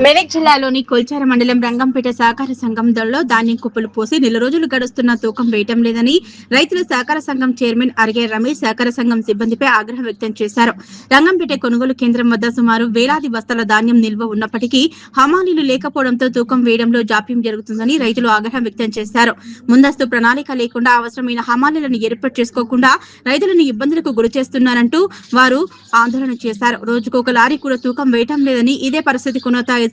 మెదక్ జిల్లాలోని కొల్చార మండలం రంగంపేట సహకార సంఘం దొరలో ధాన్యం కుప్పలు పోసి నెల రోజులు గడుస్తున్న తూకం వేయటం లేదని రైతుల సహకార సంఘం చైర్మన్ అరిగే రమేష్ సహకార సంఘం సిబ్బందిపై ఆగ్రహం వ్యక్తం చేశారు. రంగంపేట కొనుగోలు కేంద్రం వద్ద సుమారు వేలాది బస్తాల ధాన్యం నిల్వ ఉన్నప్పటికీ హమాలీలు లేకపోవడంతో తూకం వేయడంలో జాప్యం జరుగుతుందని రైతులు ఆగ్రహం వ్యక్తం చేశారు. ముందస్తు ప్రణాళిక లేకుండా అవసరమైన హమాలీలను ఏర్పాటు చేసుకోకుండా రైతులను ఇబ్బందులకు గురి చేస్తున్నారంటూ వారు ఆందోళన చేశారు. రోజుకొక లారీ కూడా తూకం వేయటం లేదని, ఇదే పరిస్థితి కొనసాగితే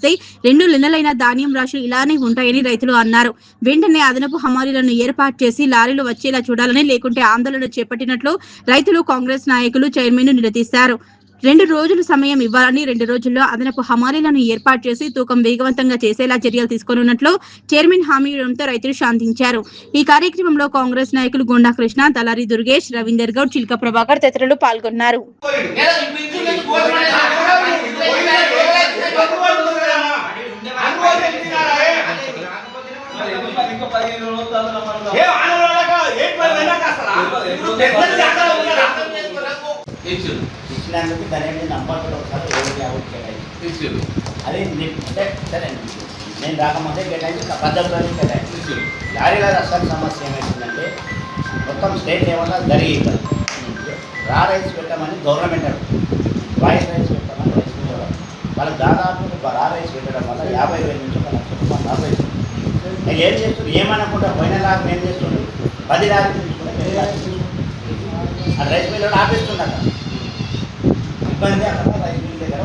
2 నెలలైన ధాన్యం రాశులు ఇలానే ఉంటాయని రైతులు అన్నారు. వెంటనే అదనపు హమాలీలను ఏర్పాటు చేసి లారీలు వచ్చేలా చూడాలని, లేకుంటే ఆందోళన చేపట్టినట్లు రైతులు కాంగ్రెస్ నాయకులు చైర్మన్ ను నిలదీశారు. 2 రోజులు సమయం ఇవ్వాలని, 2 రోజుల్లో అదనపు హమాలీలను ఏర్పాటు చేసి తూకం వేగవంతంగా చేసేలా చర్యలు తీసుకోనున్నట్లు చైర్మన్ హామీ ఇవ్వడంతో రైతులు శాంతించారు. ఈ కార్యక్రమంలో కాంగ్రెస్ నాయకులు గొండా కృష్ణ, తలారి దుర్గేష్, రవీందర్ గౌడ్, చిల్క ప్రభాకర్ తదితరులు పాల్గొన్నారు. ఇచ్చినందుకు దాని నంబర్లు ఒకసారి అది సరే నేను రాకముందే కేటాయించి పద్ధతిలో కేటాయించి లారీల అసలు సమస్య ఏమైతుందంటే మొత్తం స్టేట్ లెవెల్లో జరిగి రా రైస్ పెట్టమని గవర్నమెంట్ వాయిస్ రైస్ పెట్టమని రైస్ పెట్టడం వాళ్ళకి దాదాపు రా రైస్ పెట్టడం వల్ల 50,000 నుంచి 1,00,000 లాభ అవుతుంది. నేను ఏం చేస్తుంది ఏమనుకుంటా పోయిన లాభం ఏం చేస్తుంది 10 లారీలు తీసుకుంటే ఆ రైస్ మిల్లు ఆపేస్తుంది అక్కడ ఇబ్బంది అక్కడ రైస్ మిల్ దగ్గర